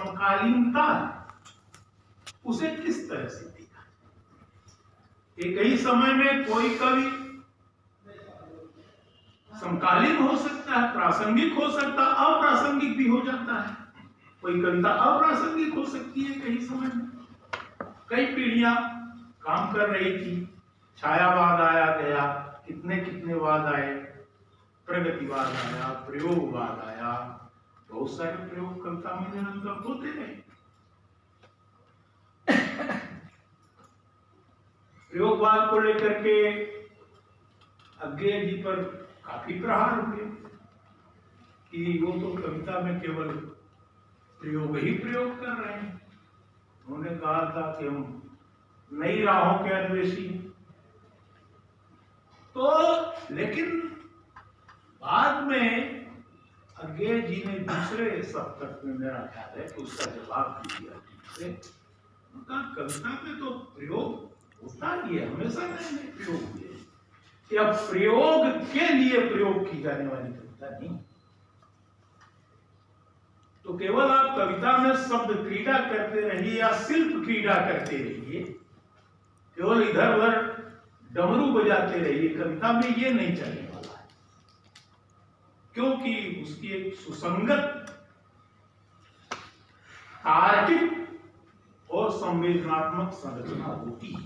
समकालीनता उसे किस तरह से देखा। एक ही समय में कोई कवि समकालीन हो सकता है, प्रासंगिक हो सकता है, अप्रासंगिक भी हो जाता है। कोई कविता अप्रासंगिक हो सकती है कई समय में। कई पीढ़ियां काम कर रही थी, छायावाद आया गया, कितने कितने वाद आए, प्रगतिवाद आया, प्रयोगवाद आया, बहुत सारे प्रयोग कविता में निरंतर होते रहे। प्रयोगवाद को लेकर के अज्ञेय जी पर काफी प्रहार हुए कि वो तो कविता में केवल प्रयोग ही प्रयोग कर रहे हैं। उन्होंने कहा था कि हम नई राहों के अन्वेषी। तो लेकिन बाद में अज्ञेय जी ने दूसरे सप्तक में, मेरा ख्याल है कि उसका जवाब भी दिया। उनका कविता में तो प्रयोग होता ही है, हमेशा नए प्रयोग हुए, या प्रयोग के लिए प्रयोग की जाने वाली कविता नहीं। तो केवल आप कविता में शब्द क्रीड़ा करते रहिए या शिल्प क्रीड़ा करते रहिए, केवल इधर उधर डमरू बजाते रहिए, कविता में ये नहीं चलने वाला है। क्योंकि उसकी एक सुसंगत, तार्किक और संवेदनात्मक संरचना होती है।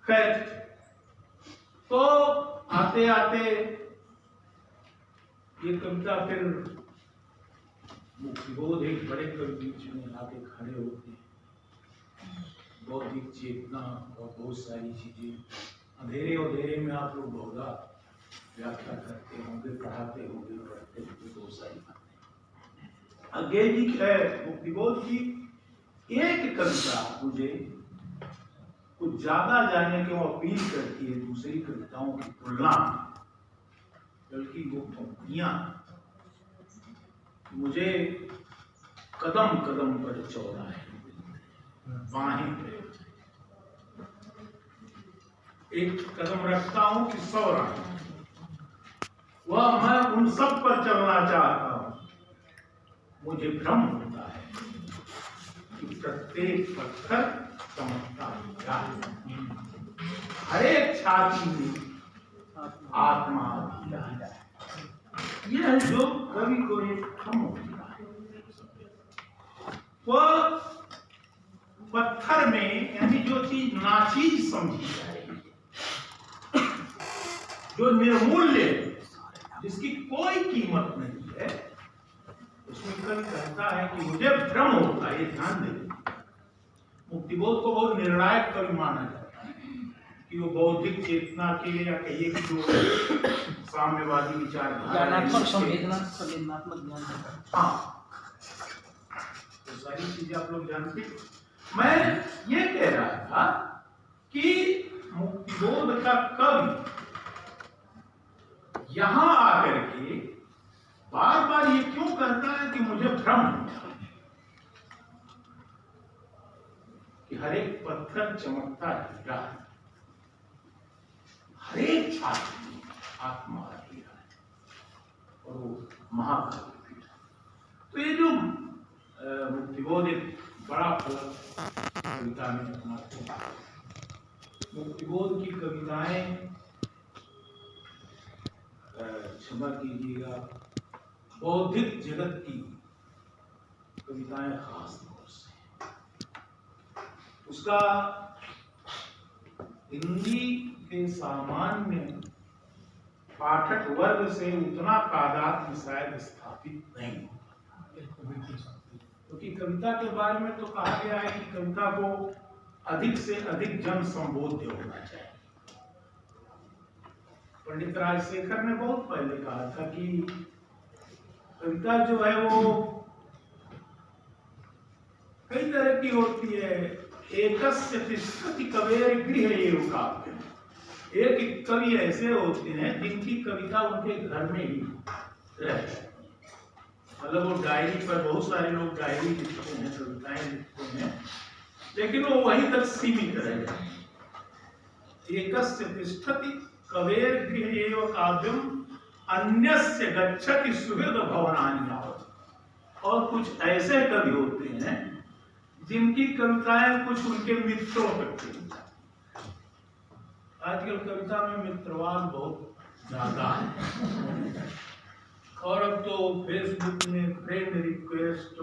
खैर, तो आते आते ये कविता फिर मुक्तिबोध एक बड़े कवि बीच में आके खड़े होते हैं। बौद्धिक चेतना और बहुत सारी चीजें अंधेरे अंधेरे में आप लोग बहुधा व्याख्या करते होंगे, पढ़ाते होंगे, पढ़ते होंगे, बहुत सारी बातें। अज्ञेय जी मुक्तिबोध की एक कविता मुझे कुछ ज्यादा जानने की अपील करती है दूसरी कविताओं की तुलना में, बल्कि वो पंक्तियां मुझे कदम कदम पर चौड़ा है, बाहें पे एक कदम रखता हूं कि 100 राहें, वह मैं उन सब पर चलना चाहता हूं। मुझे भ्रम होता है कि प्रत्येक पत्थर चमकता है, हर एक छाती में आत्मा है। यह जो कवि को एक भ्रम होता है, वह पत्थर में, यानी जो चीज नाचीज समझी जाएगी, जो निर्मूल्य, जिसकी कोई कीमत नहीं है, उसमें कवि कहता है कि मुझे भ्रम होता है। ये ध्यान दें, मुक्तिबोध को बहुत निर्णायक कवि माना जाता है कि वो बौद्धिक चेतना के, या कहिए कि जो साम्यवादी विचारधारा, हाँ, तो सारी चीजें आप लोग जानते हैं। मैं ये कह रहा था कि मुक्तिबोध का कवि यहां आकर के बार बार ये क्यों कहता है कि मुझे भ्रम होता है कि हर एक पत्थर चमकता हीरा है, हर एक छात्र में आत्मा हीरा है, और वो महाकाव्य भी है। तो ये जो मुक्तिबोध एक बड़ा कविता में अपनाते हैं। मुक्तिबोध की कविताएं, क्षमा कीजिएगा, बौद्धिक जगत की कविताएं खास तौर से, उसका हिंदी के सामान्य पाठक वर्ग से उतना तादाद शायद स्थापित नहीं होता, क्योंकि कविता के बारे में तो कहा गया है कि कविता को अधिक से अधिक जन संबोध्य होना चाहिए। पंडित राजशेखर ने बहुत पहले कहा था कि कविता जो है वो कई तरह की होती है। एकस्य तिष्ठति कवेर गृह एव काव्य, एक कवि ऐसे होते हैं जिनकी कविता उनके घर में ही रहती है। मतलब वो डायरी पर, बहुत सारे लोग डायरी लिखते हैं, कविताएं लिखते हैं, लेकिन वो वहीं तक सीमित रह जाते हैं। एकस्य तिष्ठति कवेर गृह एव काव्यम अन्यस्य गच्छति सुहृद भवनानि यावत्। कुछ ऐसे कवि होते हैं जिनकी कविताएं कुछ उनके मित्रों तक चली जाती। आजकल कविता में मित्रवाद बहुत ज्यादा है, और अब तो फेसबुक में फ्रेंड रिक्वेस्ट